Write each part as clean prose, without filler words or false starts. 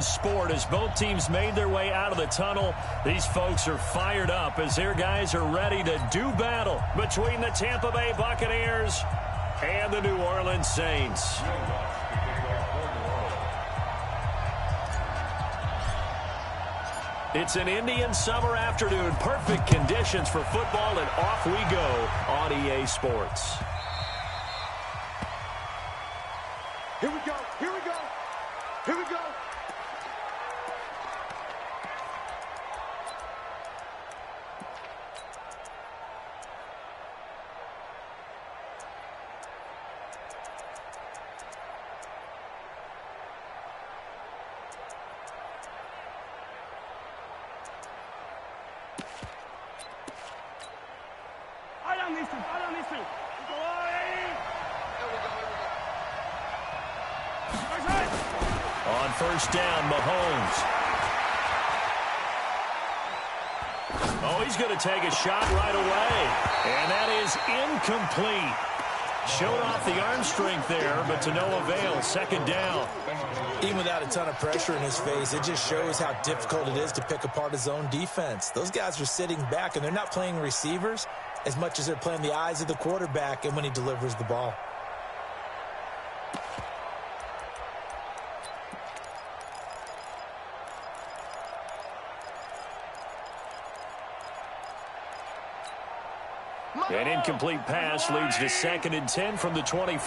Sport as both teams made their way out of the tunnel. These folks are fired up as their guys are ready to do battle between the Tampa Bay Buccaneers and the New Orleans Saints. It's an Indian summer afternoon. Perfect conditions for football, and off we go on EA Sports. Here we go. Here we go. Here we go. On first down, Mahomes. Oh, he's going to take a shot right away. And that is incomplete. Showed off the arm strength there, but to no avail. Second down. Even without a ton of pressure in his face, it just shows how difficult it is to pick apart his own defense. Those guys are sitting back, and they're not playing receivers as much as they're playing the eyes of the quarterback and when he delivers the ball. An incomplete pass leads to 2nd and 10 from the 25.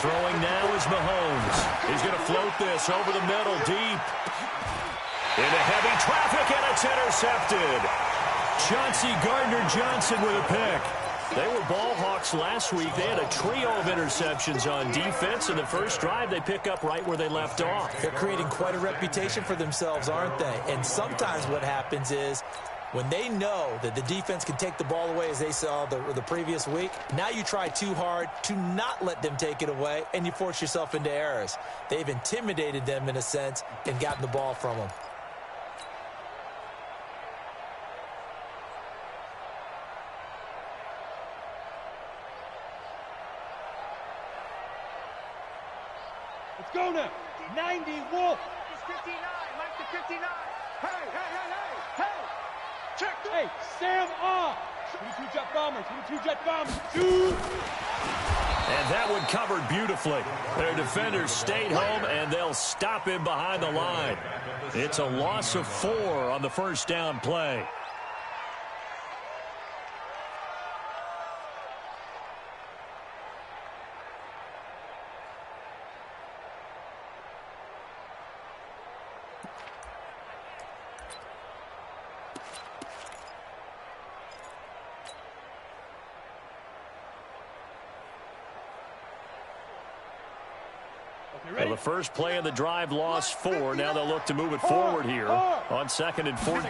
Throwing now is Mahomes. He's going to float this over the middle, deep. Into heavy traffic, and it's intercepted. Chauncey Gardner-Johnson with a pick. They were ball hawks last week. They had a trio of interceptions on defense. In the first drive, they pick up right where they left off. They're creating quite a reputation for themselves, aren't they? And sometimes what happens is when they know that the defense can take the ball away, as they saw the previous week, now you try too hard to not let them take it away, and you force yourself into errors. They've intimidated them in a sense and gotten the ball from them. Let's go now. 90 Wolf. It's 59. Mike the 59. Hey, hey, hey, hey, hey. Check. Hey, Sam off. 22 jet bombers. 22 jet bombers. Shoot. And that one covered beautifully. Their defenders stayed home, and they'll stop him behind the line. It's a loss of 4 on the first down play. Well, the first play of the drive lost 4. Now they'll look to move it forward here on 2nd and 14.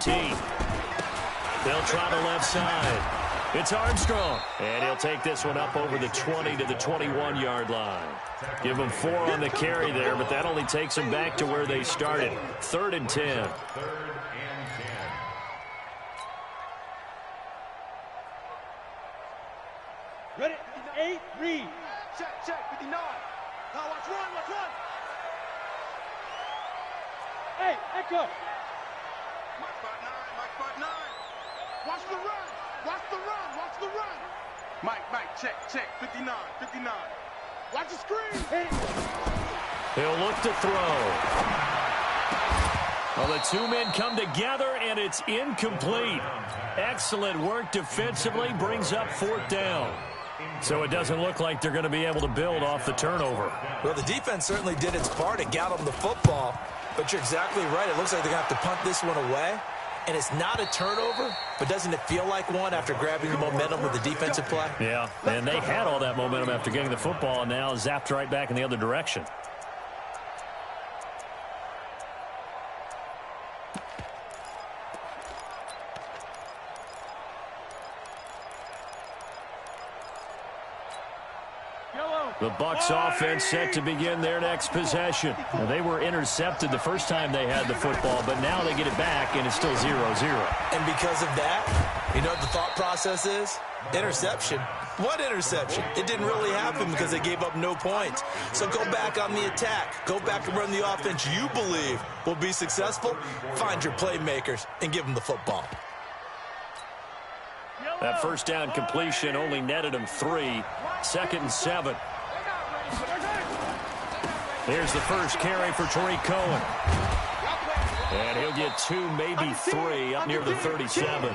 They'll try the left side. It's Armstrong. And he'll take this one up over the 20 to the 21-yard line. Give them 4 on the carry there, but that only takes them back to where they started. 3rd and 10. Ready? 8, read. Check, check, 59. Now watch run, watch run. Hey, echo. Mike spot 9, Mike spot 9. Watch the run, watch the run, watch the run. Mike, check, check, 59, 59. Watch the screen. Hey. He'll look to throw. Well, the 2 men come together, and it's incomplete. Excellent work defensively, brings up 4th down. So it doesn't look like they're going to be able to build off the turnover. Well, the defense certainly did its part to get them the football, but you're exactly right. It looks like they're going to have to punt this one away, and it's not a turnover, but doesn't it feel like one after grabbing the momentum with the defensive play? Yeah, and they had all that momentum after getting the football, and now zapped right back in the other direction. The Bucs offense set to begin their next possession. Well, they were intercepted the first time they had the football, but now they get it back, and it's still 0-0. And because of that, You know what the thought process is? Interception. What interception? It didn't really happen because they gave up no points. So go back on the attack. Go back and run the offense you believe will be successful. Find your playmakers and give them the football. That first down completion only netted him 3. 2nd and 7. Here's the first carry for Tariq Cohen. And he'll get 2, maybe 3, up near the 37.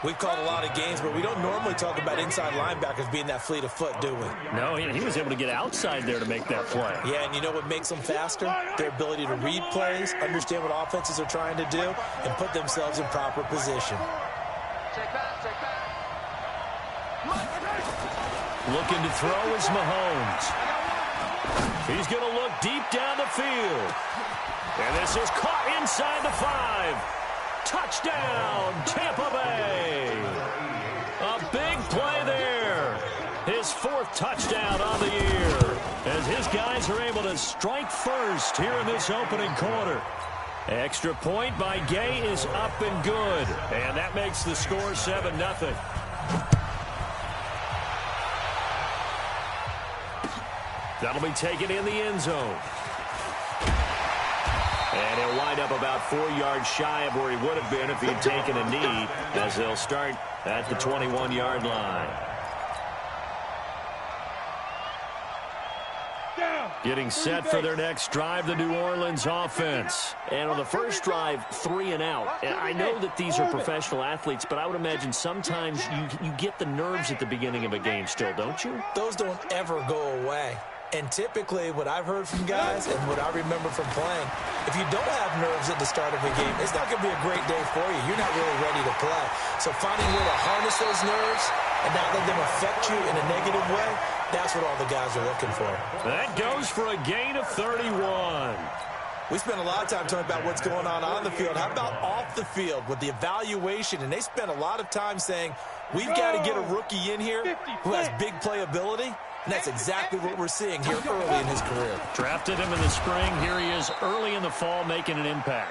We've called a lot of games, but we don't normally talk about inside linebackers being that fleet of foot, do we? No, he was able to get outside there to make that play. Yeah, and you know what makes them faster? Their ability to read plays, understand what offenses are trying to do, and put themselves in proper position. Looking to throw is Mahomes. He's going to look deep down the field. And this is caught inside the 5. Touchdown, Tampa Bay. A big play there. His 4th touchdown on the year, as his guys are able to strike first here in this opening quarter. Extra point by Gay is up and good. And that makes the score 7-0. That'll be taken in the end zone. And he'll wind up about 4 yards shy of where he would have been if he had taken a knee, as they'll start at the 21-yard line. Getting set for their next drive, the New Orleans offense. And on the first drive, 3 and out. And I know that these are professional athletes, but I would imagine sometimes you get the nerves at the beginning of a game still, don't you? Those don't ever go away. And typically, what I've heard from guys and what I remember from playing, if you don't have nerves at the start of a game, it's not going to be a great day for you. You're not really ready to play. So finding a way to harness those nerves and not let them affect you in a negative way, that's what all the guys are looking for. That goes for a gain of 31. We spent a lot of time talking about what's going on the field. How about off the field with the evaluation? And they spent a lot of time saying, we've got to get a rookie in here who has big playability. And that's exactly what we're seeing here early in his career. Drafted him in the spring. Here he is early in the fall making an impact.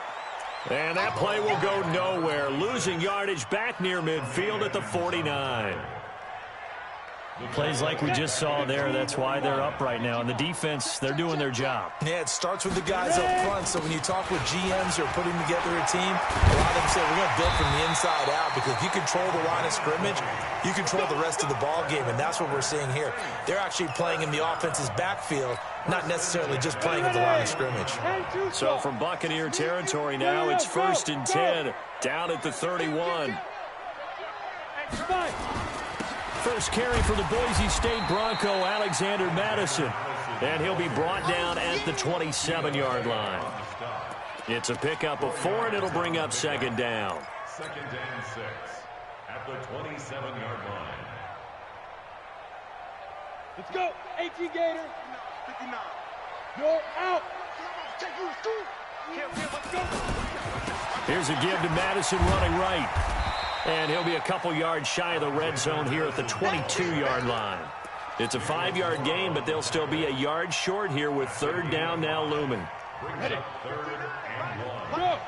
And that play will go nowhere. Losing yardage back near midfield at the 49. Plays like we just saw there. That's why they're up right now. And the defense, they're doing their job. Yeah, it starts with the guys up front. So when you talk with GMs who are putting together a team, a lot of them say we're going to build from the inside out, because if you control the line of scrimmage, you control the rest of the ball game. And that's what we're seeing here. They're actually playing in the offense's backfield, not necessarily just playing at the line of scrimmage. So from Buccaneer territory now, it's 1st and 10, down at the 31. First carry for the Boise State Bronco, Alexander Madison. And he'll be brought down at the 27-yard line. It's a pickup of 4, and it'll bring up 2nd down. 2nd and 6 at the 27-yard line. Let's go, 18 Gator. 59. You're out. Here's a give to Madison running right. And he'll be a couple yards shy of the red zone here at the 22-yard line. It's a 5-yard gain, but they'll still be a yard short here with 3rd down now looming. Brings up 3rd and 1.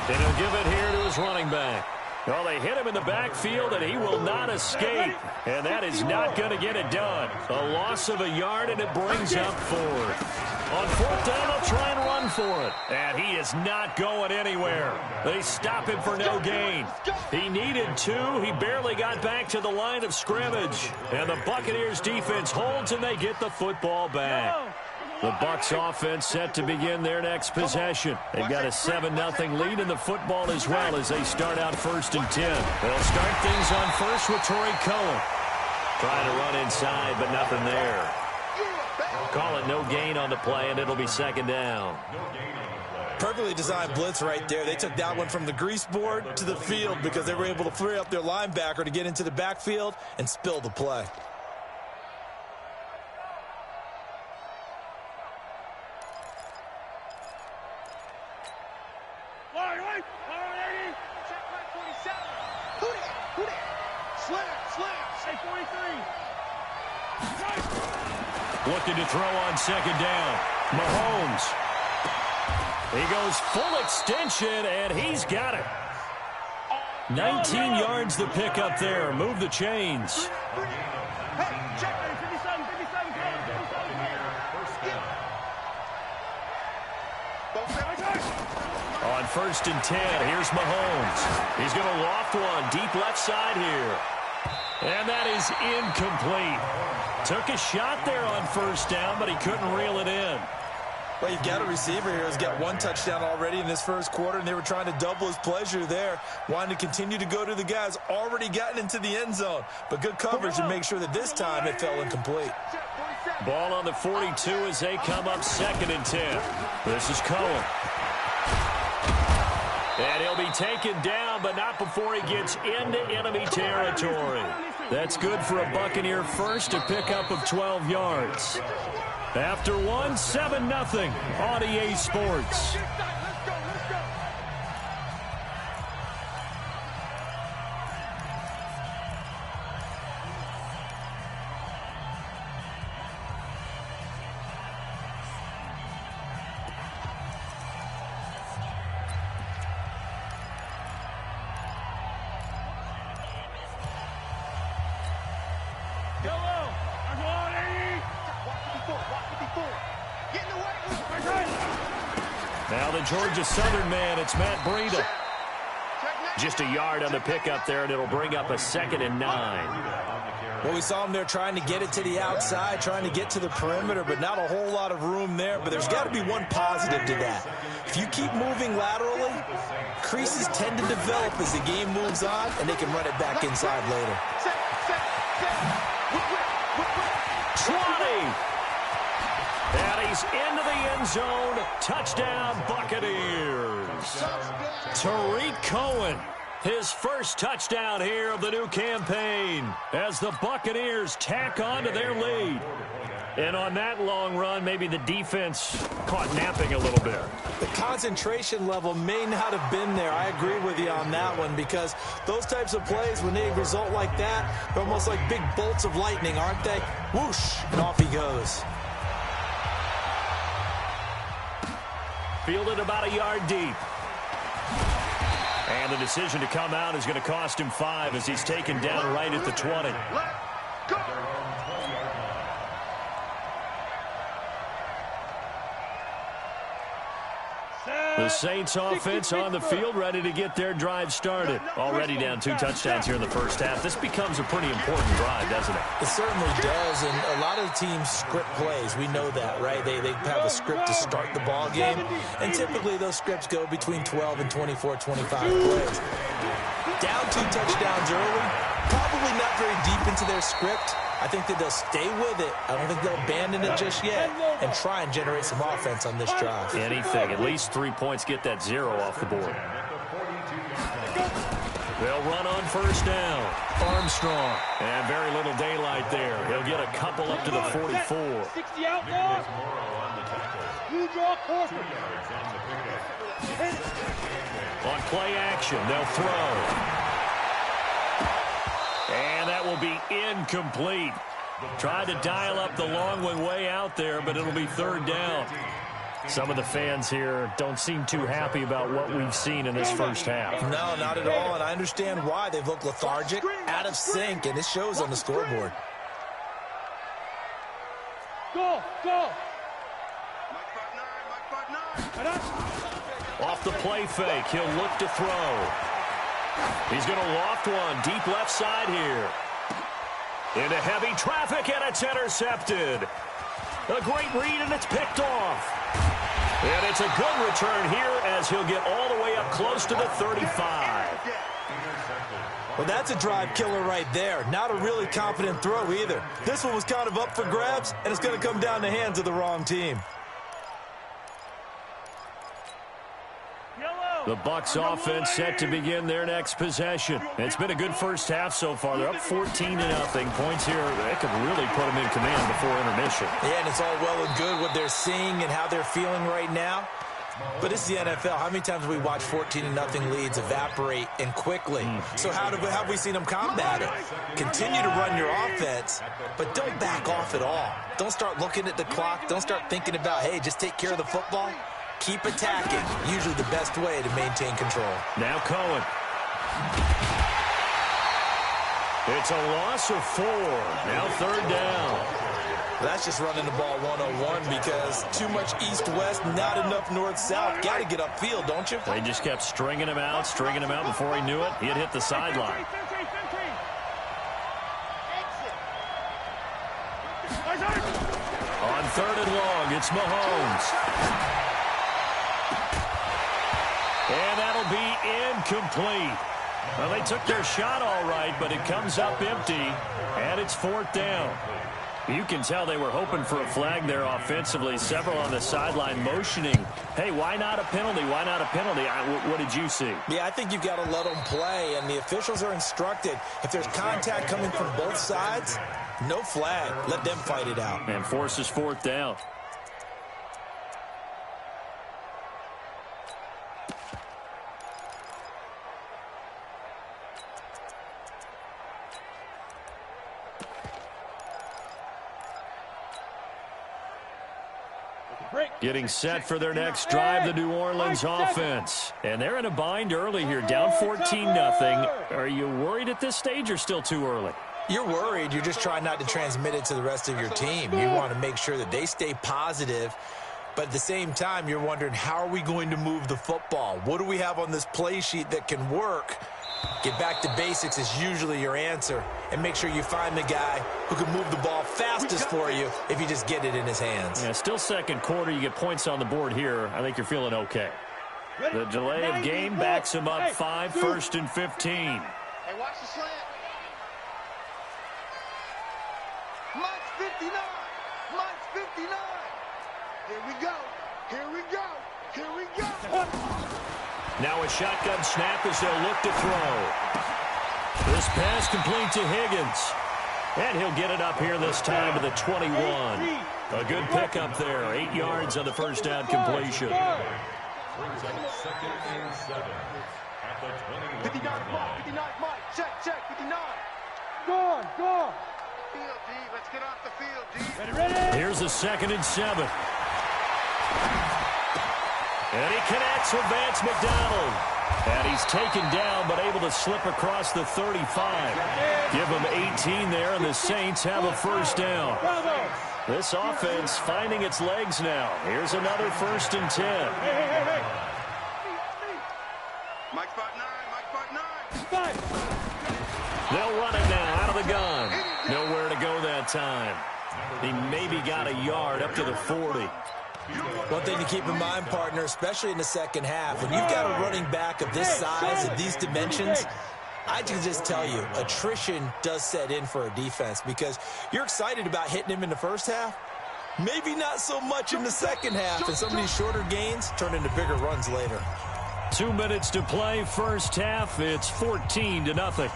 And he'll give it here to his running back. Well, they hit him in the backfield, and he will not escape. And that is not going to get it done. A loss of a yard, and it brings up 4th. On 4th down, they'll try and run for it. And he is not going anywhere. They stop him for no gain. He needed 2. He barely got back to the line of scrimmage. And the Buccaneers defense holds, and they get the football back. The Bucs offense set to begin their next possession. They've got a 7-0 lead in the football as well as they start out 1st and 10. They'll start things on first with Tariq Cohen. Trying to run inside, but nothing there. Call it no gain on the play, and it'll be 2nd down. Perfectly designed blitz right there. They took that one from the grease board to the field because they were able to free up their linebacker to get into the backfield and spill the play. Looking to throw on 2nd down. Mahomes. He goes full extension, and he's got it. 19 yards to pick up there. Move the chains. On 1st and 10, here's Mahomes. He's going to loft one deep left side here. And that is incomplete. Took a shot there on 1st down, but he couldn't reel it in. Well, you've got a receiver here who's got 1 touchdown already in this first quarter, and they were trying to double his pleasure there, wanting to continue to go to the guys already gotten into the end zone. But good coverage to make sure that this time it fell incomplete. Ball on the 42 as they come up 2nd and 10. This is Cohen. And he'll be taken down, but not before he gets into enemy territory. That's good for a Buccaneer first, a pickup of 12 yards. After 7-0 on EA Sports. Now the Georgia Southern man, it's Matt Breida. Just a yard on the pickup there, and it'll bring up a 2nd and 9. Well, we saw him there trying to get it to the outside, trying to get to the perimeter, but not a whole lot of room there. But there's got to be one positive to that. If you keep moving laterally, creases tend to develop as the game moves on, and they can run it back inside later. 20. And he's into the end zone. Touchdown, Buccaneers. Tariq Cohen, his first touchdown here of the new campaign as the Buccaneers tack on to their lead. And on that long run, maybe the defense caught napping a little bit. The concentration level may not have been there. I agree with you on that one, because those types of plays, when they result like that, they're almost like big bolts of lightning, aren't they? Whoosh, and off he goes. Fielded about a yard deep. And the decision to come out is going to cost him 5 as he's taken down right at the 20. The Saints offense on the field, ready to get their drive started. Already down 2 touchdowns here in the first half. This becomes a pretty important drive, doesn't it? It certainly does, and a lot of the teams script plays. We know that, right? They have a script to start the ball game, and typically those scripts go between 12 and 24, 25 plays. Down 2 touchdowns early, probably not very deep into their script. I think that they'll stay with it. I don't think they'll abandon it just yet and try and generate some offense on this drive. Anything. At least 3 points, get that 0 off the board. They'll run on 1st down. Armstrong. And very little daylight there. He'll get a couple up to the 44. 60 outlaws. You draw corporate. On play action, they'll throw. And that will be incomplete. Tried to dial up the long way out there, but it'll be 3rd down. Some of the fans here don't seem too happy about what we've seen in this first half. No, not at all, and I understand why. They've looked lethargic, out of sync, and it shows on the scoreboard. Go, go. Off the play fake, he'll look to throw. He's going to loft one deep left side here. Into heavy traffic, and it's intercepted. A great read, and it's picked off. And it's a good return here as he'll get all the way up close to the 35. Well, that's a drive killer right there. Not a really confident throw either. This one was kind of up for grabs, and it's going to come down the hands of the wrong team. The Bucs offense set to begin their next possession. It's been a good first half so far. They're up 14-0. Points here, they could really put them in command before intermission. Yeah, and it's all well and good what they're seeing and how they're feeling right now. But it's the NFL. How many times have we watched 14-0 leads evaporate and quickly? So how have we seen them combat it? Continue to run your offense, but don't back off at all. Don't start looking at the clock. Don't start thinking about, hey, just take care of the football. Keep attacking. Usually the best way to maintain control. Now Cohen. It's a loss of 4. Now 3rd down. That's just running the ball 101 because too much east-west, not enough north-south. Got to get upfield, don't you? They just kept stringing him out before he knew it. He had hit the sideline. On 3rd and long, it's Mahomes. And that'll be incomplete. Well, they took their shot all right, but it comes up empty, and it's 4th down. You can tell they were hoping for a flag there offensively. Several on the sideline motioning, hey, why not a penalty? Why not a penalty? What did you see? Yeah, I think you've got to let them play, and the officials are instructed. If there's contact coming from both sides, no flag. Let them fight it out. And forces 4th down. Getting set for their next drive, the New Orleans offense. And they're in a bind early here, down 14-0. Are you worried at this stage or still too early? You're worried. You're just trying not to transmit it to the rest of your team. You want to make sure that they stay positive. But at the same time, you're wondering, how are we going to move the football? What do we have on this play sheet that can work? Get back to basics is usually your answer. And make sure you find the guy who can move the ball fastest for you if you just get it in his hands. Yeah, still 2nd quarter. You get points on the board here. I think you're feeling okay. The delay of game backs him up 5, 1st and 15. Hey, watch the slant. Mike's 59. Mike's 59. Here we go. Here we go. Here we go. Now a shotgun snap as they'll look to throw. This pass complete to Higgins. And he'll get it up here this time to the 21. A good pickup there. 8 yards on the 1st down completion. Brings up 2nd and 7 at the 21. 59 Mike. 59 Mike. Check, check. 59. Go on. Field, D. Let's get off the field, D. Ready. Here's a 2nd and 7. And he connects with Vance McDonald. And he's taken down, but able to slip across the 35. Give him 18 there, and the Saints have a 1st down. This offense finding its legs now. Here's another 1st and 10. Hey. Mike spot 9. Mike spot 9. They'll run it now out of the gun. Nowhere to go that time. He maybe got a yard up to the 40. One thing to keep in mind, partner, especially in the second half, when you've got a running back of this size, of these dimensions, I can just tell you, attrition does set in for a defense because you're excited about hitting him in the first half. Maybe not so much in the second half, and some of these shorter gains turn into bigger runs later. 2 minutes to play, 1st half. It's 14-0.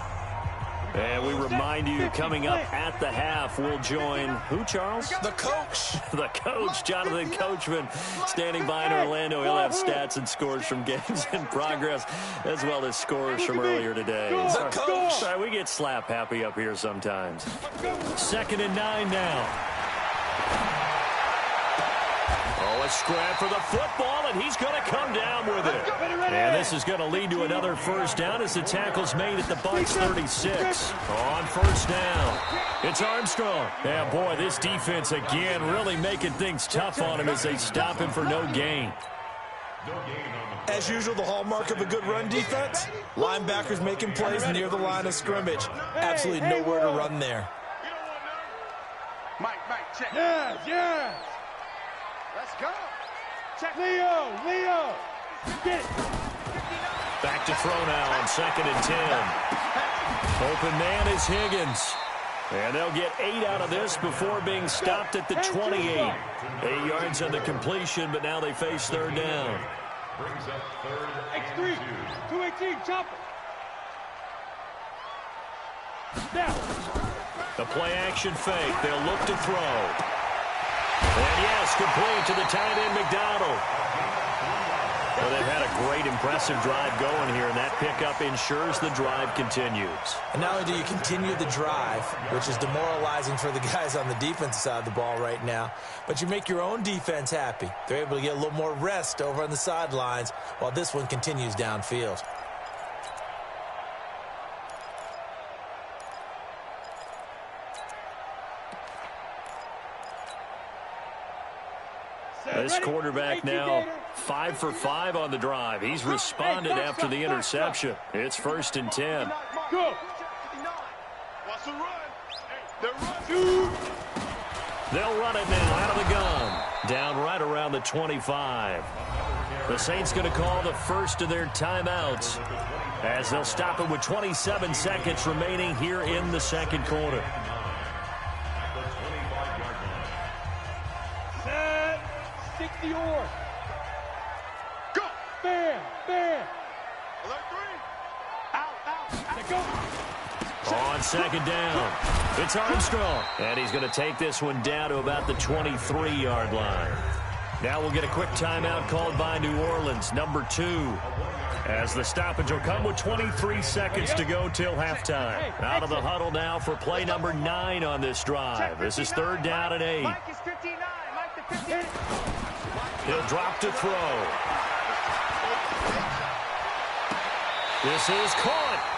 And we remind you, coming up at the half, we'll join who, Charles? The coach. The coach, Jonathan Coachman, standing by in Orlando. He'll have stats and scores from games in progress, as well as scores from earlier today. The coach. Sorry, we get slap happy up here sometimes. 2nd and 9 now. Oh, a scrap for the football, and he's going to come down with it. And this is going to lead to another 1st down as the tackle's made at the Bucs 36. On 1st down, it's Armstrong. Yeah, boy, this defense again really making things tough on him as they stop him for no gain. As usual, the hallmark of a good run defense, linebackers making plays near the line of scrimmage. Absolutely nowhere to run there. Mike, check. Yes. Let's go. Check. Leo. Get it. Back to throw now on 2nd and 10. Open man is Higgins. And they'll get 8 out of this before being stopped at the 28. 8 yards on the completion, but now they face 3rd down. Brings up 3rd X3. and 2. 218. Chop it. Now. The play action fake. They'll look to throw. And yes, complete to the tight end, McDonald. Well, they've had a great, impressive drive going here, and that pickup ensures the drive continues. And not only do you continue the drive, which is demoralizing for the guys on the defensive side of the ball right now, but you make your own defense happy. They're able to get a little more rest over on the sidelines while this one continues downfield. This quarterback now 5 for 5 on the drive. He's responded after the interception. It's 1st and 10. Go. What's the run? They're running. They'll run it now out of the gun. Down right around the 25. The Saints going to call the first of their timeouts as they'll stop it with 27 seconds remaining here in the second quarter. Set. 60 or. Go. Bam. Bam. Alert 3. Out. Go. On second down, it's Armstrong. And he's going to take this one down to about the 23-yard line. Now we'll get a quick timeout called by New Orleans, number 2. As the stoppage will come with 23 seconds to go till halftime. Out of the huddle now for play number 9 on this drive. This is 3rd down and 8. Mike is 59. Mike the 59. He'll drop to throw. This is caught.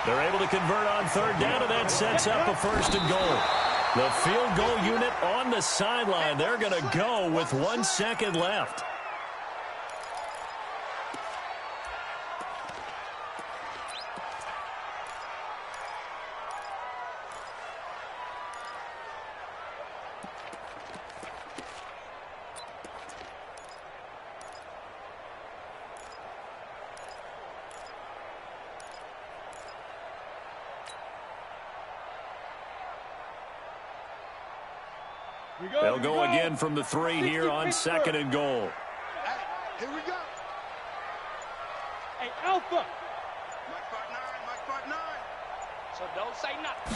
They're able to convert on 3rd down, and that sets up a 1st and goal. The field goal unit on the sideline. They're going to go with 1 second left. They'll go again from the 3 here on 2nd and goal. Hey, here we go. Hey, Alpha. Mike 5-9. So don't say nothing.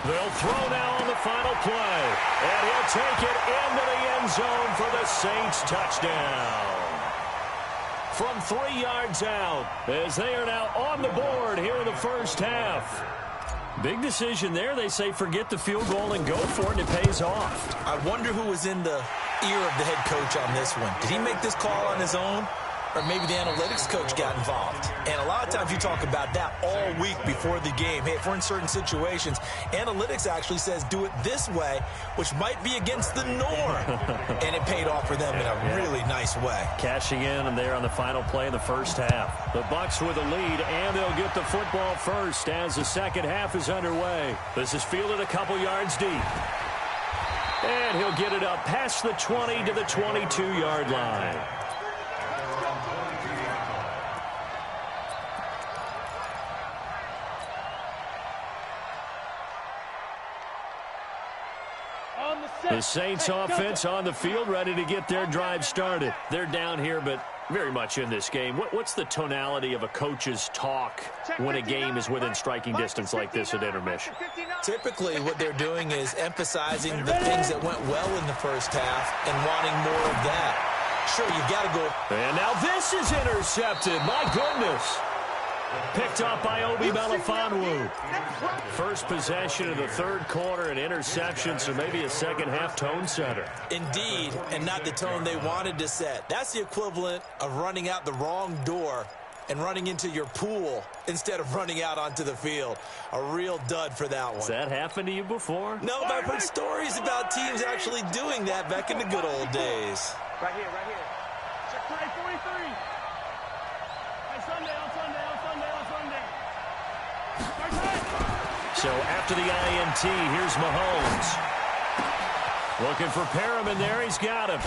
They'll throw now on the final play. And he'll take it into the end zone for the Saints touchdown. From 3 yards out, as they are now on the board here in the first half. Big decision there. They say forget the field goal and go for it, and it pays off. I wonder who was in the ear of the head coach on this one. Did he make this call on his own? Or maybe the analytics coach got involved. And a lot of times you talk about that all week before the game. Hey, if we're in certain situations, analytics actually says do it this way, which might be against the norm. And it paid off for them in a really nice way. Cashing in, and they're on the final play of the first half. The Bucs with a lead, and they'll get the football first as the second half is underway. This is fielded a couple yards deep. And he'll get it up past the 20 to the 22-yard line. The Saints offense on the field, ready to get their drive started. They're down here, but very much in this game. What's the tonality of a coach's talk when a game is within striking distance like this at intermission? Typically, what they're doing is emphasizing the things that went well in the first half and wanting more of that. Sure, you've got to go. And now this is intercepted. My goodness. Picked up by Obi Melifonwu. First possession of the 3rd quarter, an interception, so maybe a second half tone setter. Indeed, and not the tone they wanted to set. That's the equivalent of running out the wrong door and running into your pool instead of running out onto the field. A real dud for that one. Has that happened to you before? No, but I've heard stories about teams actually doing that back in the good old days. Right here, right here. Check play 43. Hey, Sunday on Sunday. So after the INT, here's Mahomes. Looking for Perriman there. He's got him.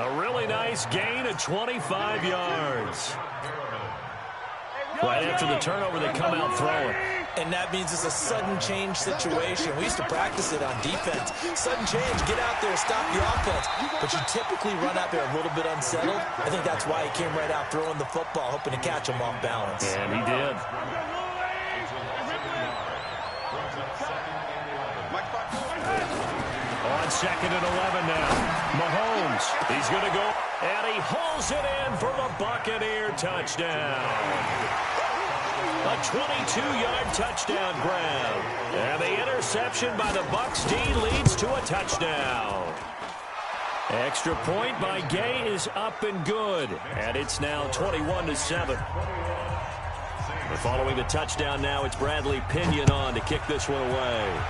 A really nice gain of 25 yards. Right after the turnover, they come out throwing. And that means it's a sudden change situation. We used to practice it on defense. Sudden change, get out there, stop the offense. But you typically run out there a little bit unsettled. I think that's why he came right out throwing the football, hoping to catch him off balance. And he did. On 2nd and 11 now. Mahomes, he's going to go. And he hauls it in for the Buccaneer touchdown. A 22-yard touchdown grab. And the interception by the Bucs D leads to a touchdown. Extra point by Gay is up and good. And it's now 21-7. Following the touchdown now, it's Bradley Pinion on to kick this one away.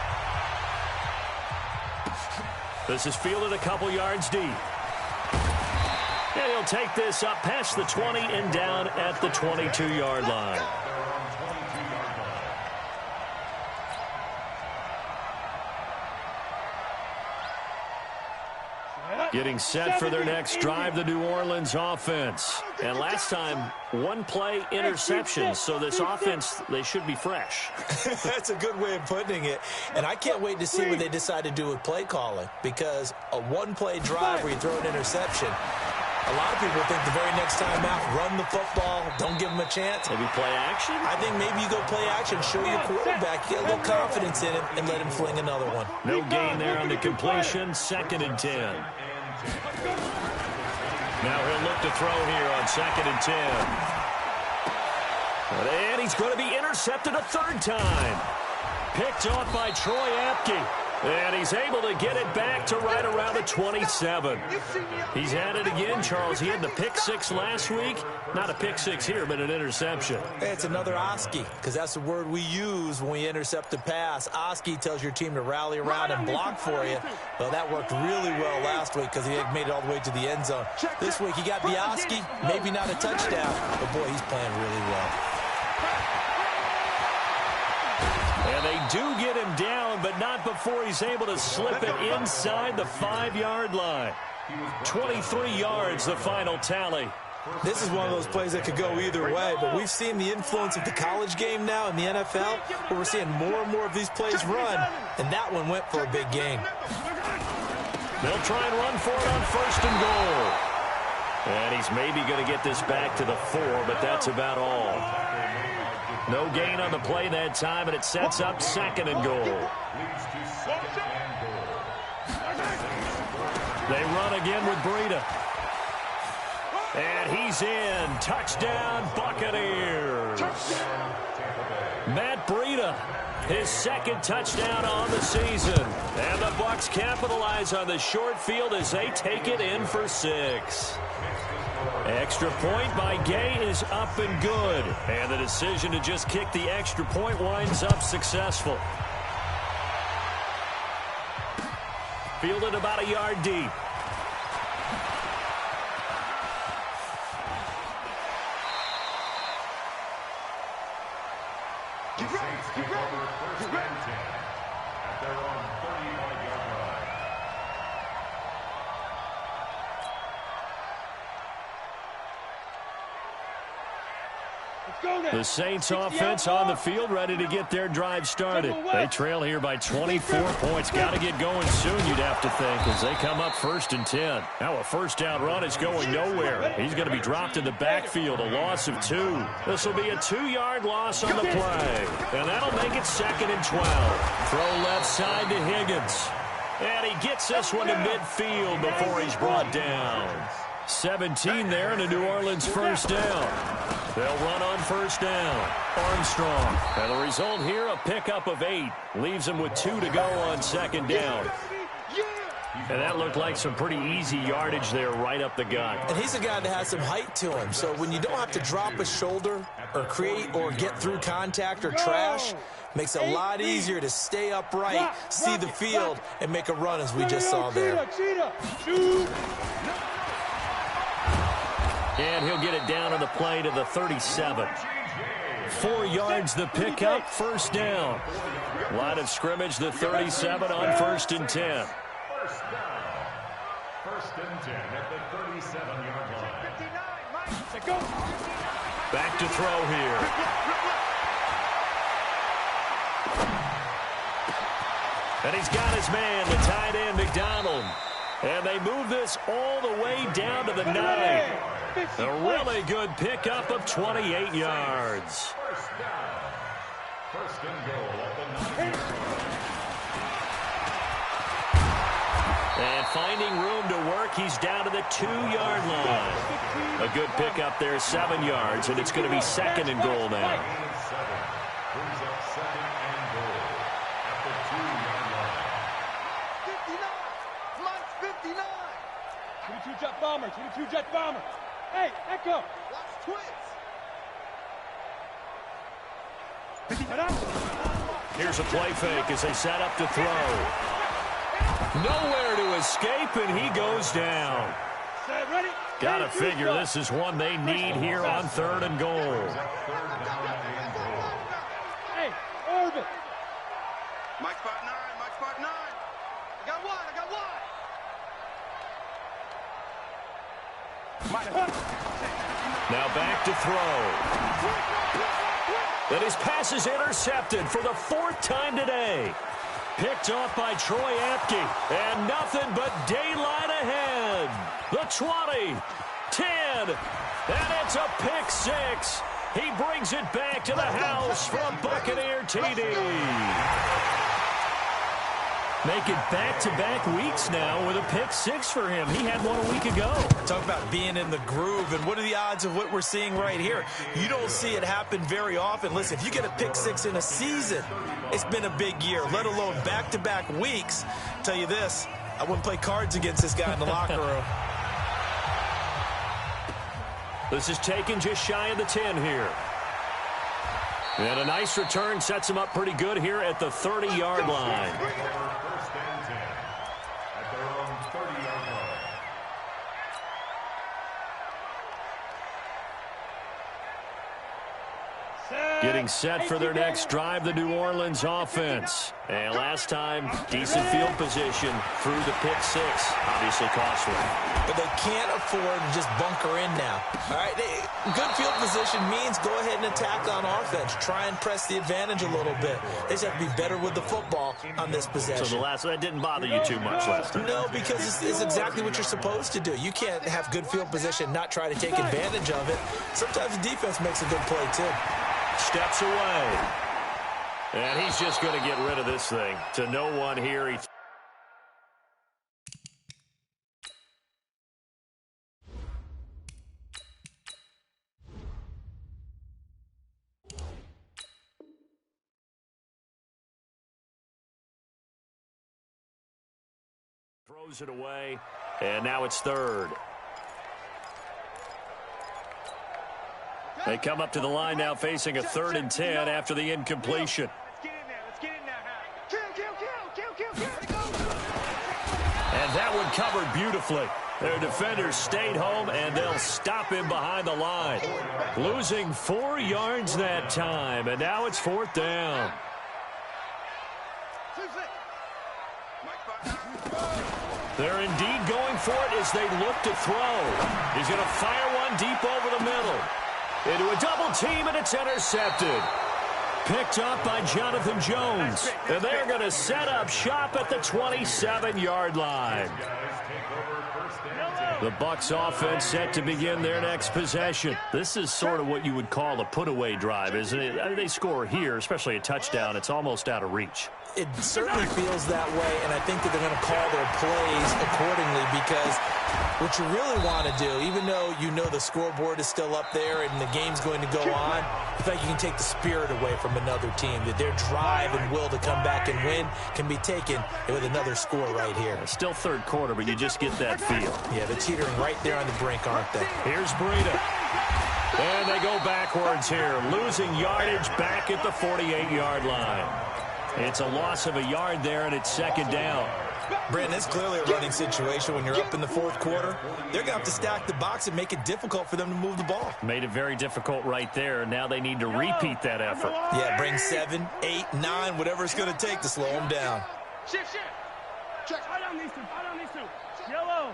This is fielded a couple yards deep. And he'll take this up past the 20 and down at the 22-yard line. Getting set for their next drive, the New Orleans offense. And last time, one play interception. So this offense, they should be fresh. That's a good way of putting it. And I can't wait to see what they decide to do with play calling. Because a one-play drive where you throw an interception, a lot of people think the very next time out, run the football, don't give them a chance. Maybe play action? I think maybe you go play action, show your quarterback, get a little confidence in him, and let him fling another one. No gain there on the completion, 2nd and 10. Now he'll look to throw here on 2nd and 10. And he's going to be intercepted a third time. Picked off by Troy Apke. And he's able to get it back to right around the 27. He's had it again, Charles. He had the pick six last week. Not a pick six here, but an interception. It's another Oski, because that's the word we use when we intercept a pass. Oski tells your team to rally around and block for you. Well, that worked really well last week because he made it all the way to the end zone. This week, he got the Oski, maybe not a touchdown, but boy, he's playing really well. And they do get him down, but not before he's able to slip it inside the 5-yard line. 23 yards, the final tally. This is one of those plays that could go either way, but we've seen the influence of the college game now in the NFL, where we're seeing more and more of these plays run, and that one went for a big gain. They'll try and run for it on 1st and goal. And he's maybe going to get this back to the 4, but that's about all. No gain on the play that time, and it sets up 2nd and goal. They run again with Breida. And he's in. Touchdown, Buccaneers. Matt Breida, his 2nd touchdown on the season. And the Bucs capitalize on the short field as they take it in for 6. Extra point by Gay is up and good. And the decision to just kick the extra point winds up successful. Fielded about a yard deep. The Saints take over 1st and 10 at their own 35-yard line. The Saints offense on the field, ready to get their drive started. They trail here by 24 points. Got to get going soon, you'd have to think, as they come up 1st and 10. Now a 1st down run is going nowhere. He's going to be dropped in the backfield, a loss of 2. This will be a 2-yard loss on the play. And that'll make it 2nd and 12. Throw left side to Higgins. And he gets this one to midfield before he's brought down. 17 there and a New Orleans 1st down. They'll run on 1st down. Armstrong. And the result here, a pickup of 8. Leaves them with 2 to go on 2nd down. And that looked like some pretty easy yardage there right up the gut. And he's a guy that has some height to him. So when you don't have to drop a shoulder or create or get through contact or trash, makes it a lot easier to stay upright, see the field, and make a run as we just saw there. And he'll get it down on the play to the 37. 4 yards the pickup, 1st down. Line of scrimmage, the 37 on 1st and 10. 1st down. 1st and 10 at the 37-yard line. Back to throw here. And he's got his man, the tight end, McDonald. And they move this all the way down to the 9. A really good pickup of 28 yards. 1st down. 1st and goal at the 9. And finding room to work, he's down to the 2-yard line. A good pickup there, 7 yards, and it's going to be 2nd and goal now. Brings up 2nd and goal at the 2-yard line. 59. Mike's 59. 22 jet bomber. 22 jet bomber. Hey, Echo. Watch twins. Here's a play fake as they set up to throw. Nowhere to escape, and he goes down. Ready? Got to figure this is one they need here on 3rd and goal. Hey, Orbit. Mike spot 9. Mike spot 9. I got one. Now back to throw. And his pass is intercepted for the 4th time today. Picked off by Troy Apke. And nothing but daylight ahead. The 20, 10, and it's a pick 6. He brings it back to the house for a Buccaneer TD. Make it back-to-back weeks now with a pick 6 for him. He had one a week ago. Talk about being in the groove, and what are the odds of what we're seeing right here? You don't see it happen very often. Listen, if you get a pick 6 in a season, it's been a big year, let alone back-to-back weeks. Tell you this, I wouldn't play cards against this guy in the locker room. This is taken just shy of the 10 here. And a nice return sets him up pretty good here at the 30-yard line. First and 10 at their own 30-yard line. Getting set for their next drive, the New Orleans offense. And last time, decent field position through the pick 6. Obviously costly. But they can't afford to just bunker in now. All right, good field position means go ahead and attack on offense. Try and press the advantage a little bit. They just have to be better with the football on this possession. So that didn't bother you too much last time? No, because it's exactly what you're supposed to do. You can't have good field position, not try to take advantage of it. Sometimes the defense makes a good play, too. Steps away. And he's just going to get rid of this thing. To no one here. He throws it away. And now it's 3rd. They come up to the line now facing a 3rd and 10 after the incompletion. Let's get in there. Kill. And that one covered beautifully. Their defenders stayed home, and they'll stop him behind the line. Losing 4 yards that time, and now it's 4th down. They're indeed going for it as they look to throw. He's going to fire one deep over the middle. Into a double team, and it's intercepted. Picked up by Jonathan Jones. And they're going to set up shop at the 27-yard line. The Bucs offense set to begin their next possession. This is sort of what you would call a put-away drive, isn't it? I mean, they score here, especially a touchdown. It's almost out of reach. It certainly feels that way, and I think that they're going to call their plays accordingly, because what you really want to do, even though you know the scoreboard is still up there and the game's going to go on, I think you can take the spirit away from another team, that their drive and will to come back and win can be taken with another score right here. It's still 3rd quarter, but you just get that feel. Yeah, they're teetering right there on the brink, aren't they? Here's Breida. And they go backwards here, losing yardage back at the 48-yard line. It's a loss of a yard there, and it's 2nd down. Brandon, it's clearly a running situation when you're up in the 4th quarter. They're going to have to stack the box and make it difficult for them to move the ball. Made it very difficult right there. Now they need to repeat that effort. Yeah, bring 7, 8, 9, whatever it's going to take to slow them down. Shift. Check. Out on these two. Yellow.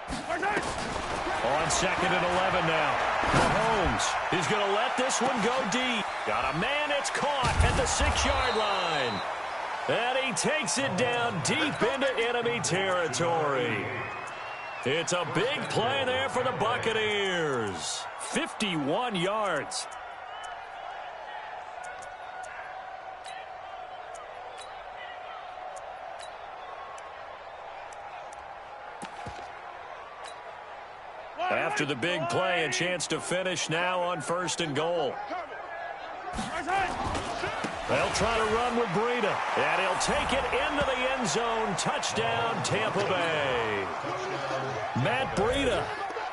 On 2nd and 11 now. Mahomes is going to let this one go deep. Got a man, it's caught at the 6-yard line. And he takes it down deep into enemy territory. It's a big play there for the Buccaneers. 51 yards. After the big play, a chance to finish now on 1st and goal. They'll try to run with Breida, and he'll take it into the end zone. Touchdown, Tampa Bay. Matt Breida,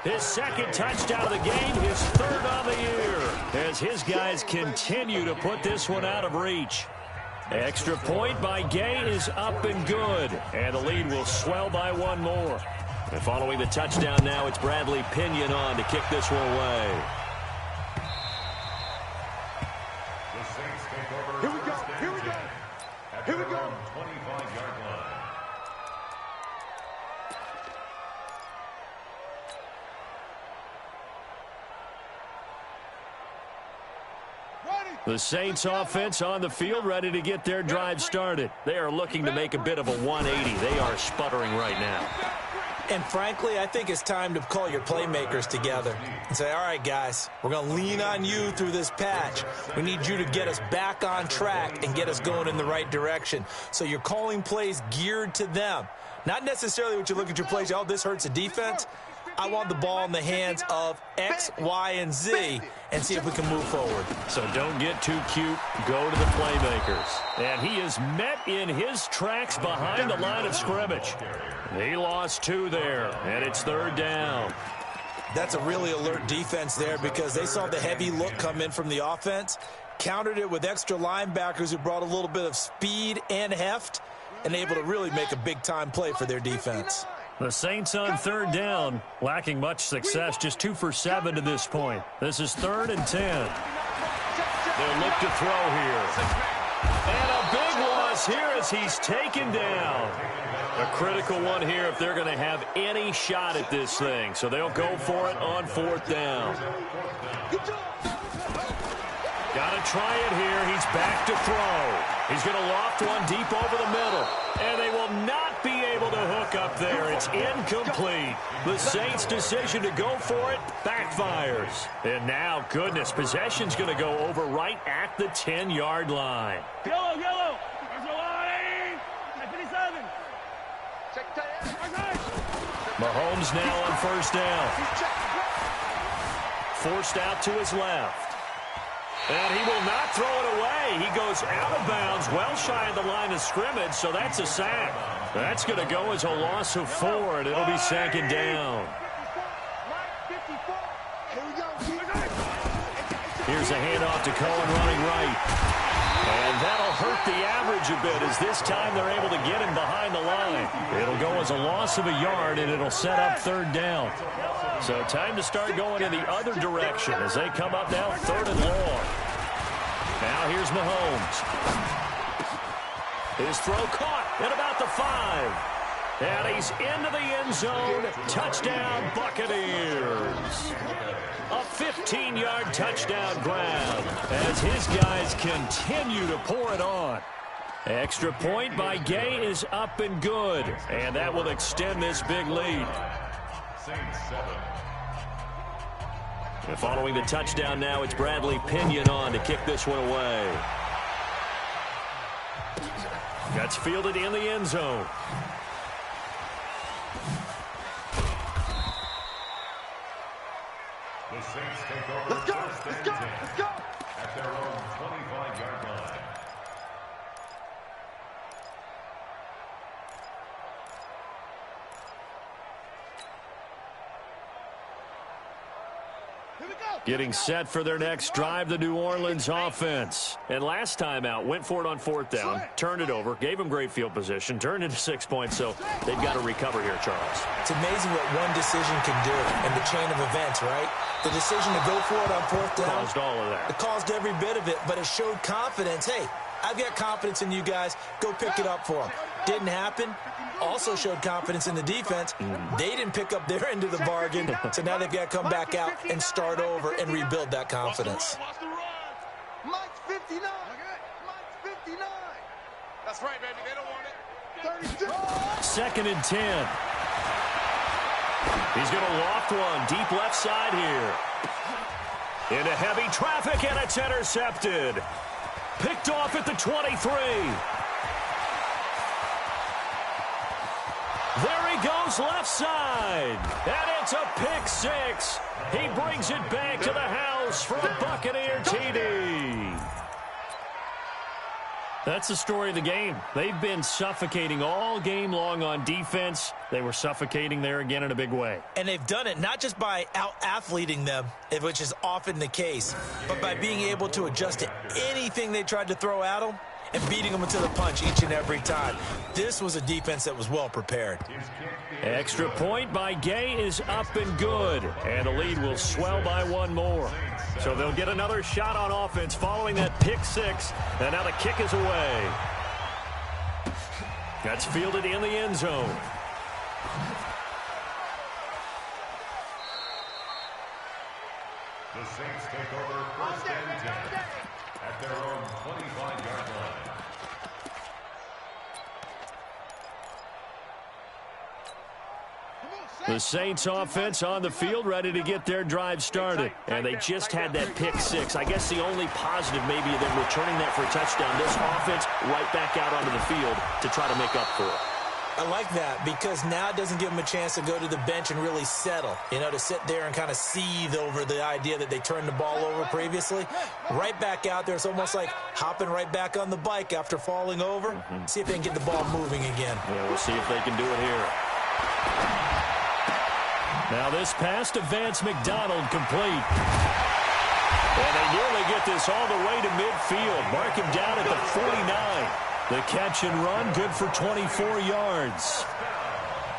his 2nd touchdown of the game, his 3rd on the year, as his guys continue to put this one out of reach. Extra point by Gay is up and good, and the lead will swell by 1 more. And following the touchdown now, it's Bradley Pinion on to kick this one away. Here we go. Here we go. Here we go. 25-yard line. The Saints offense on the field, ready to get their drive started. They are looking to make a bit of a 180. They are sputtering right now. And frankly, I think it's time to call your playmakers together and say, all right, guys, we're going to lean on you through this patch. We need you to get us back on track and get us going in the right direction. So you're calling plays geared to them. Not necessarily what you look at your plays, oh, this hurts the defense. I want the ball in the hands of X, Y, and Z and see if we can move forward. So don't get too cute. Go to the playmakers. And he is met in his tracks behind the line of scrimmage. He lost 2 there, and it's 3rd down. That's a really alert defense there because they saw the heavy look come in from the offense, countered it with extra linebackers who brought a little bit of speed and heft, and able to really make a big-time play for their defense. The Saints on 3rd down, lacking much success, just 2 for 7 to this point. This is 3rd and 10. They'll look to throw here. And a big loss here as he's taken down. A critical one here if they're going to have any shot at this thing. So they'll go for it on 4th down. Got to try it here. He's back to throw. He's going to loft one deep over the middle. And they will not be able to hook up there. It's incomplete. The Saints' decision to go for it backfires. And now, goodness, possession's going to go over right at the 10-yard line. Yellow, yellow. There's a line. 57. Mahomes now on 1st down. Forced out to his left. And he will not throw it away. He goes out of bounds, well shy of the line of scrimmage, so that's a sack. That's going to go as a loss of 4, and it'll be 2nd down. Here's a handoff to Cohen running right. And that'll hurt the average a bit as this time they're able to get him behind the line. It'll go as a loss of a yard, and it'll set up 3rd down. So time to start going in the other direction as they come up now 3rd and long. Now here's Mahomes. His throw caught at about the 5. And he's into the end zone. Touchdown, Buccaneers. A 15-yard touchdown grab as his guys continue to pour it on. Extra point by Gay is up and good. And that will extend this big lead. And following the touchdown now, it's Bradley Pinion on to kick this one away. That's fielded in the end zone. The Saints take over. Let's go, let's go, let's go. At their own 25-yard line. Getting set for their next drive, the New Orleans offense. And last time out, went for it on 4th down, turned it over, gave them great field position, turned into 6 points, so they've got to recover here, Charles. It's amazing what one decision can do in the chain of events, right? The decision to go for it on 4th down. Caused all of that. It caused every bit of it, but it showed confidence. Hey, I've got confidence in you guys. Go pick it up for them. Didn't happen. Also showed confidence in the defense. They didn't pick up their end of the bargain, so now they've got to come back out and start over and rebuild that confidence. Mike's 59. Mike's 59. That's right, baby. They don't want it. 32. 2nd and 10. He's going to loft one deep left side here. Into heavy traffic, and it's intercepted. Picked off at the 23. There he goes left side. And it's a pick six. He brings it back to the house for a Buccaneer TD. That's the story of the game. They've been suffocating all game long on defense. They were suffocating there again in a big way. And they've done it not just by out-athleting them, which is often the case, but by being able to adjust to anything they tried to throw at them and beating them into the punch each and every time. This was a defense that was well prepared. Extra point by Gay is up and good. And the lead will swell by one more. So they'll get another shot on offense following that pick six. And now the kick is away. That's fielded in the end zone. The Saints take over first and 10 at their own 25-yard line. The Saints offense on the field ready to get their drive started. And they just had that pick six. I guess the only positive maybe of them returning that for a touchdown. This offense right back out onto the field to try to make up for it. I like that because now it doesn't give them a chance to go to the bench and really settle, to sit there and kind of seethe over the idea that they turned the ball over previously. Right back out there. It's almost like hopping right back on the bike after falling over. See if they can get the ball moving again. Yeah, we'll see if they can do it here. Now this pass to Vance McDonald complete. And they nearly get this all the way to midfield. Mark him down at the 49. The catch and run, good for 24 yards.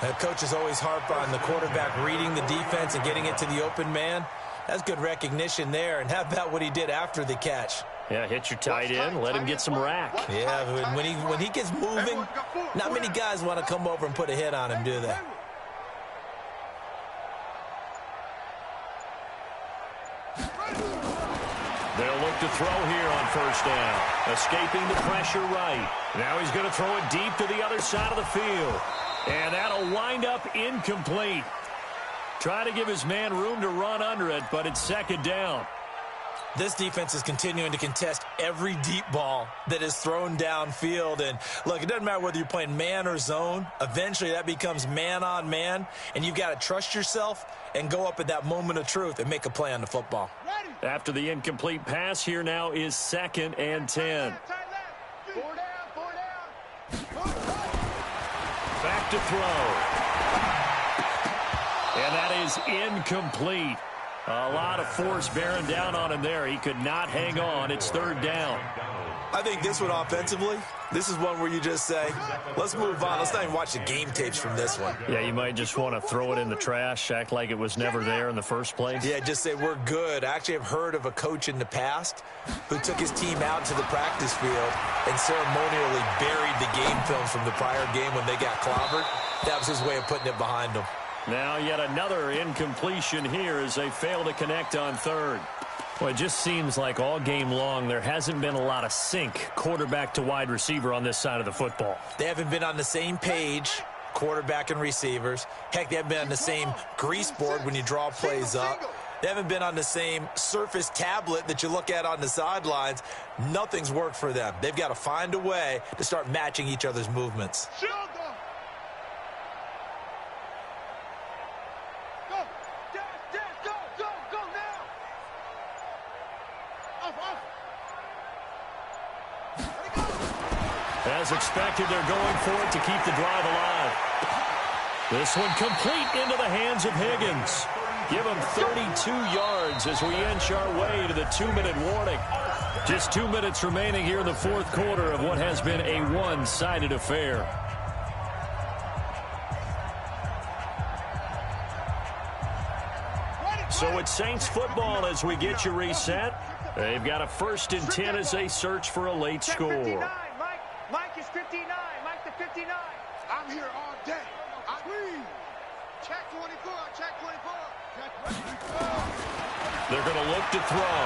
The coaches always harp on the quarterback reading the defense and getting it to the open man. That's good recognition there. And how about what he did after the catch? Yeah, hit your tight end, let him get some rack. Yeah, when he gets moving, not many guys want to come over and put a hit on him, do they? They'll look to throw here on first down. Escaping the pressure right. Now he's going to throw it deep to the other side of the field. And that'll wind up incomplete. Trying to give his man room to run under it, but it's second down. This defense is continuing to contest every deep ball that is thrown downfield. And, look, it doesn't matter whether you're playing man or zone. Eventually, that becomes man-on-man, and you've got to trust yourself and go up at that moment of truth and make a play on the football. After the incomplete pass, here now is second and 10. Back to throw. And that is incomplete. A lot of force bearing down on him there. He could not hang on. It's third down. I think this one offensively, this is one where you just say, let's move on. Let's not even watch the game tapes from this one. Yeah, you might just want to throw it in the trash, act like it was never there in the first place. Yeah, just say we're good. I actually have heard of a coach in the past who took his team out to the practice field and ceremonially buried the game films from the prior game when they got clobbered. That was his way of putting it behind them. Now yet another incompletion here as they fail to connect on third. Well, it just seems like all game long there hasn't been a lot of sync quarterback to wide receiver on this side of the football. They haven't been on the same page, quarterback and receivers. Heck, they haven't been on the same grease board when you draw plays up. They haven't been on the same surface tablet that you look at on the sidelines. Nothing's worked for them. They've got to find a way to start matching each other's movements. As expected, they're going for it to keep the drive alive. This one complete into the hands of Higgins. Give him 32 yards as we inch our way to the 2-minute warning. Just 2 minutes remaining here in the fourth quarter of what has been a one-sided affair. So it's Saints football as we get you reset. They've got a 1st and 10 as they search for a late score. Mike is 59. Mike the 59. I'm here all day. Check 24. Check 24. Check 24. They're going to look to throw.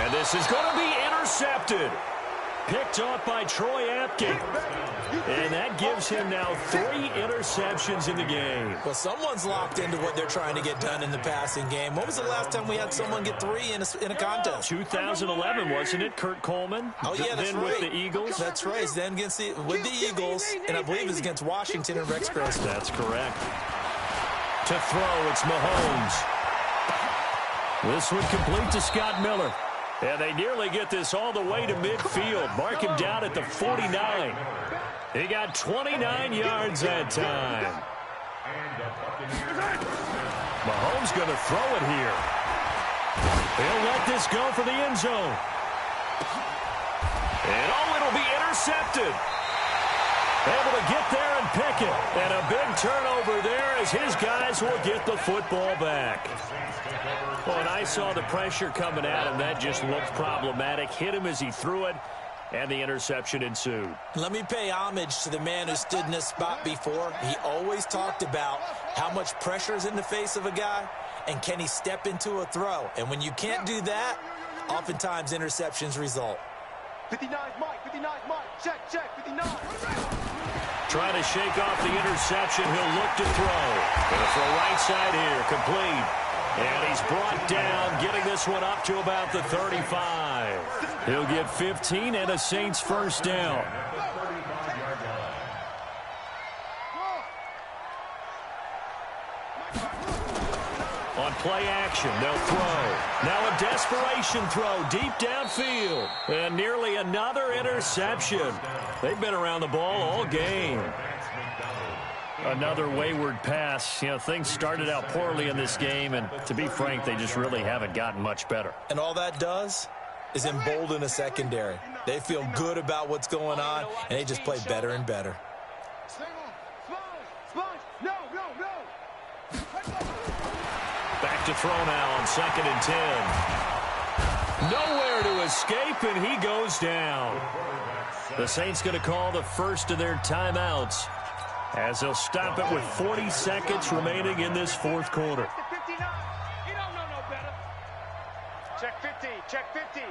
And this is going to be intercepted. picked off by Troy Apke. And that gives him now 3 interceptions in the game. Well, someone's locked into what they're trying to get done in the passing game. When was the last time we had someone get 3 in a contest? 2011, wasn't it, Kurt Coleman? Oh, yeah, that's then right. with the Eagles. That's right. Then with the Eagles, and I believe it's against Washington and Rex Grossman. That's correct. To throw, it's Mahomes. This one complete to Scott Miller. And they nearly get this all the way to midfield. Mark him down at the 49. He got 29 yards that time. Mahomes going to throw it here. He'll let this go for the end zone. And it'll be intercepted. Able to get there and pick it. And a big turnover there as his guys will get the football back. Well, and I saw the pressure coming at him. That just looked problematic. Hit him as he threw it, and the interception ensued. Let me pay homage to the man who stood in this spot before. He always talked about how much pressure is in the face of a guy, and can he step into a throw. And when you can't do that, oftentimes interceptions result. 59 Mike, 59 Mike, check, 59. Trying to shake off the interception. He'll look to throw. Going to throw right side here, complete. And he's brought down, getting this one up to about the 35. He'll get 15 and a Saints first down. On play action, they'll throw. Now a desperation throw deep downfield. And nearly another interception. They've been around the ball all game. Another wayward pass. You know, things started out poorly in this game, and to be frank, they just really haven't gotten much better. And all that does is embolden a secondary. They feel good about what's going on, and they just play better and better. Back to throw now on 2nd and 10. Nowhere to escape, and he goes down. The Saints going to call the first of their timeouts, as they'll stop it with 40 seconds remaining in this fourth quarter. You don't know no better. Check 50, check 50.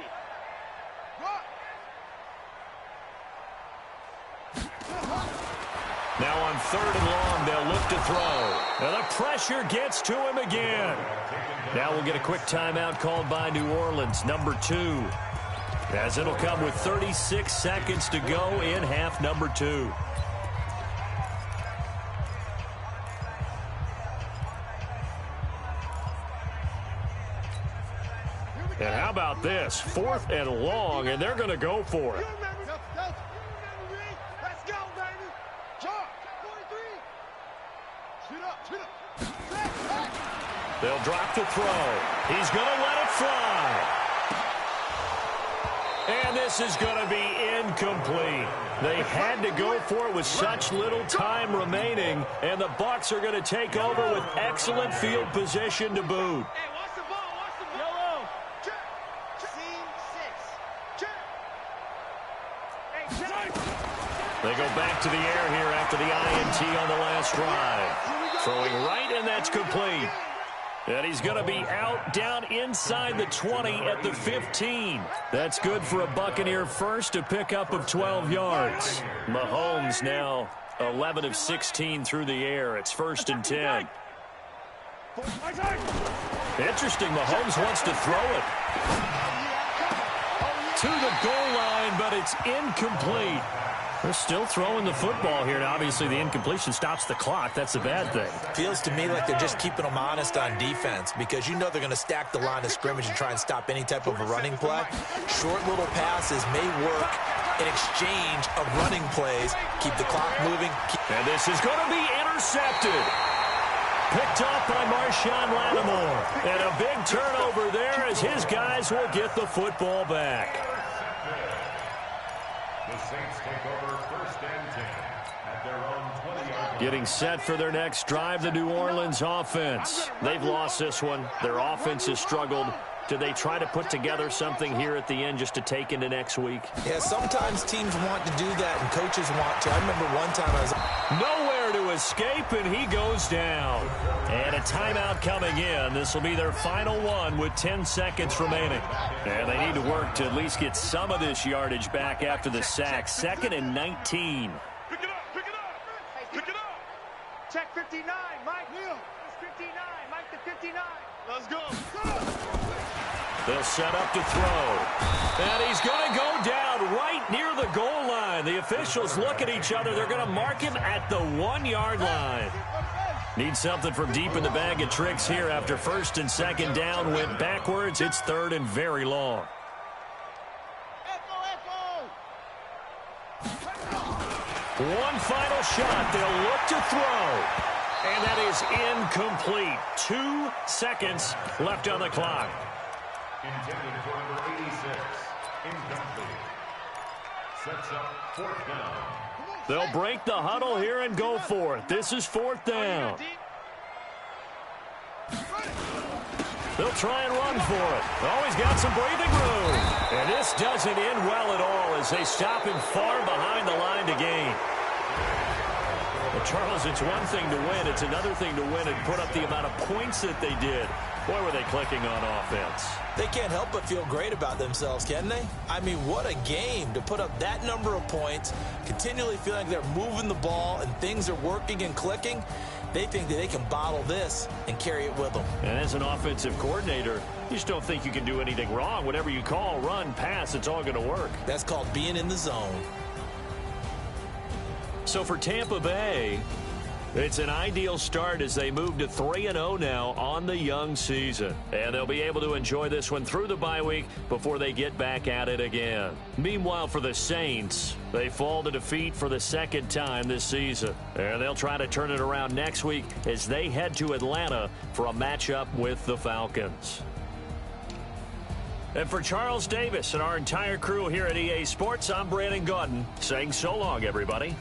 Now on 3rd and long, they'll look to throw. And the pressure gets to him again. Now we'll get a quick timeout called by New Orleans, number 2. As it'll come with 36 seconds to go in half number 2. And how about this? 4th and long, and they're going to go for it. Let's go, baby. Charge. 43. Shoot up. They'll drop the throw. He's going to let it fly. And this is going to be incomplete. They had to go for it with such little time remaining, and the Bucs are going to take over with excellent field position to boot. Hey, watch the ball, watch the ball. Yellow. They go back to the air here after the INT on the last drive. Throwing right, and that's complete. And he's going to be out down inside the 20 at the 15. That's good for a Buccaneer first, a pickup of 12 yards. Mahomes now 11 of 16 through the air. It's 1st and 10. Interesting, Mahomes wants to throw it to the goal line, but it's incomplete. They're still throwing the football here. Now, obviously, the incompletion stops the clock. That's a bad thing. Feels to me like they're just keeping them honest on defense, because you know they're going to stack the line of scrimmage and try and stop any type of a running play. Short little passes may work in exchange of running plays. Keep the clock moving. And this is going to be intercepted. Picked off by Marshawn Lattimore. And a big turnover there as his guys will get the football back. The Saints take over 1st and 10 at their own 20-yard line. Getting set for their next drive, the New Orleans offense. They've lost this one. Their offense has struggled. Do they try to put together something here at the end just to take into next week? Yeah, sometimes teams want to do that and coaches want to. I remember one time I was nowhere there to escape, and he goes down. And a timeout coming in. This will be their final one with 10 seconds remaining. And they need to work to at least get some of this yardage back after the sack. 2nd and 19. Pick it up, pick it up, pick it up. Check 59, Mike. It's 59, Mike to 59. Let's go. They'll set up to throw. And he's going to go down right near the goal line. The officials look at each other. They're going to mark him at the 1-yard line. Need something from deep in the bag of tricks here after 1st and 2nd down went backwards. It's 3rd and very long. One final shot. They'll look to throw. And that is incomplete. 2 seconds left on the clock. Intended for number 86. Incomplete. Sets up 4th down. They'll break the huddle here and go for it. This is 4th down. They'll try and run for it. Oh, he's got some breathing room. And this doesn't end well at all as they stop him far behind the line to gain. Well, Charles, it's one thing to win. It's another thing to win and put up the amount of points that they did. Boy, were they clicking on offense. They can't help but feel great about themselves, can they? I mean, what a game to put up that number of points, continually feeling like they're moving the ball and things are working and clicking. They think that they can bottle this and carry it with them. And as an offensive coordinator, you just don't think you can do anything wrong. Whatever you call, run, pass, it's all going to work. That's called being in the zone. So for Tampa Bay, it's an ideal start as they move to 3-0 now on the young season. And they'll be able to enjoy this one through the bye week before they get back at it again. Meanwhile, for the Saints, they fall to defeat for the 2nd time this season. And they'll try to turn it around next week as they head to Atlanta for a matchup with the Falcons. And for Charles Davis and our entire crew here at EA Sports, I'm Brandon Gaudin saying so long, everybody.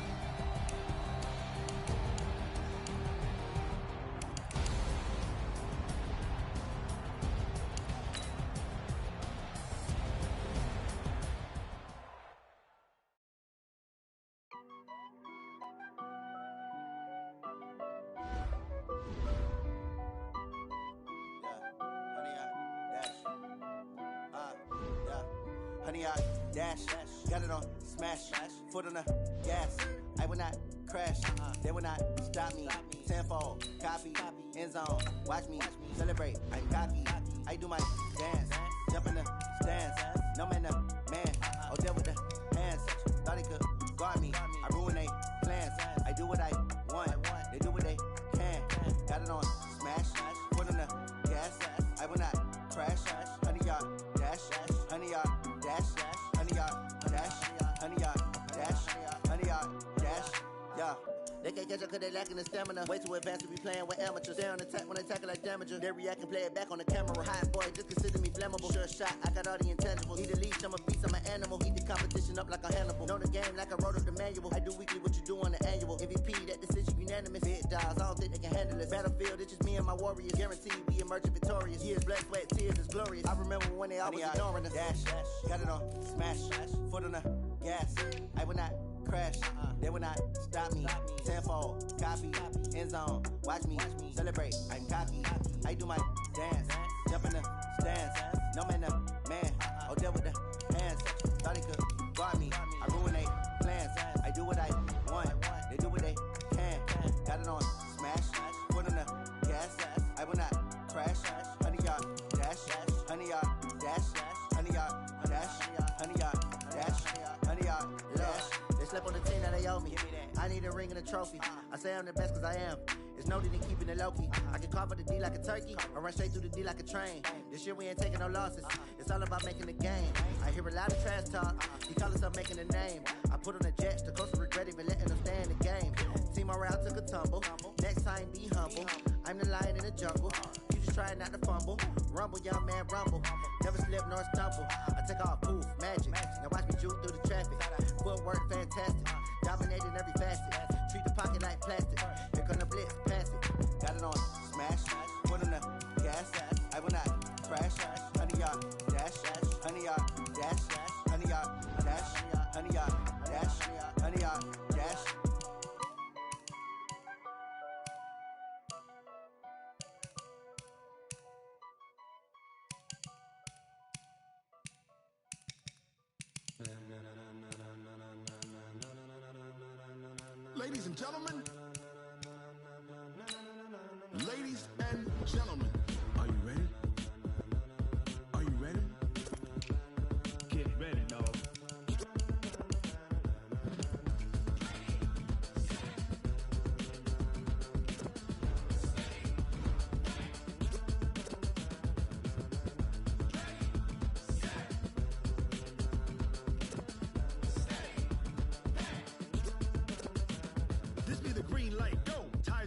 Honey, I dash, got it on smash, foot on the gas. I will not crash, they will not stop me. Tenfold, copy, end zone, watch me celebrate. I'm cocky, I do my dance, jump in the stands. No man, the man, oh, deal with the hands. Thought he could guard me, I ruin they plans. I do what I want, they do what they can. Got it on smash, foot on the gas. I will not crash, honey, y'all dash, honey, y'all dash, honey, y'all dash, honey, y'all dash, honey, y'all dash, yeah. They can't catch up cause they lacking the stamina. Way too advanced to be playing with amateurs. Stay on attack when they tackle like damager. They react and play it back on the camera. Hot boy, just consider me flammable. Sure shot, I got all the intangibles. Need a leash, I'm a beast, I'm an animal. Heat the competition up like a Hannibal. Know the game like I wrote up the manual. I do weekly what you do on the annual. MVP, that decision unanimous. Big dials, I don't think they can handle it. Battlefield, it's just me and my warriors. Guaranteed we emerging victorious. Years, blood, sweat, tears, is glorious. I remember when they always ignoring us. Dash, got it on smash, foot on the gas. I will not crash, they will not stop me. Tenfold, copy, end zone, watch me celebrate. I'm cocky, I do my dance, jump in the stands. No man, the man, oh, deal with the hands. Thought he could guard me, I ruin they plans. I do what I want, they do what they can. Got it on smash, foot on the gas. I will not crash, honey, y'all dash, honey, y'all dash, honey, y'all dash, honey, y'all dash, honey, y'all dash. Slept on the team that they owe me. I need a ring and a trophy. I say I'm the best cause I am. It's noted in keeping it low-key. I can carve up the D like a turkey or run straight through the D like a train. This year we ain't taking no losses. It's all about making the game. I hear a lot of trash talk. He call us up making a name. I put on the jets. The coach will regret even letting them stay in the game. Team morale took a tumble. Next time be humble. I'm the lion in the jungle. You just trying not to fumble. Rumble, young man, rumble. Never slip nor stumble. I take off, poof, magic. Now watch me juke through the traffic. Footwork fantastic. Dominating every facet. Treat the pocket like plastic. Here come the blitz, pass it. Got it on smash. Foot on the gas. I will not crash. Honey, y'all dash. Honey, y'all dash. Honey, y'all dash. Honey, y'all dash. Honey, y'all dash. Ladies and gentlemen. Ladies and gentlemen.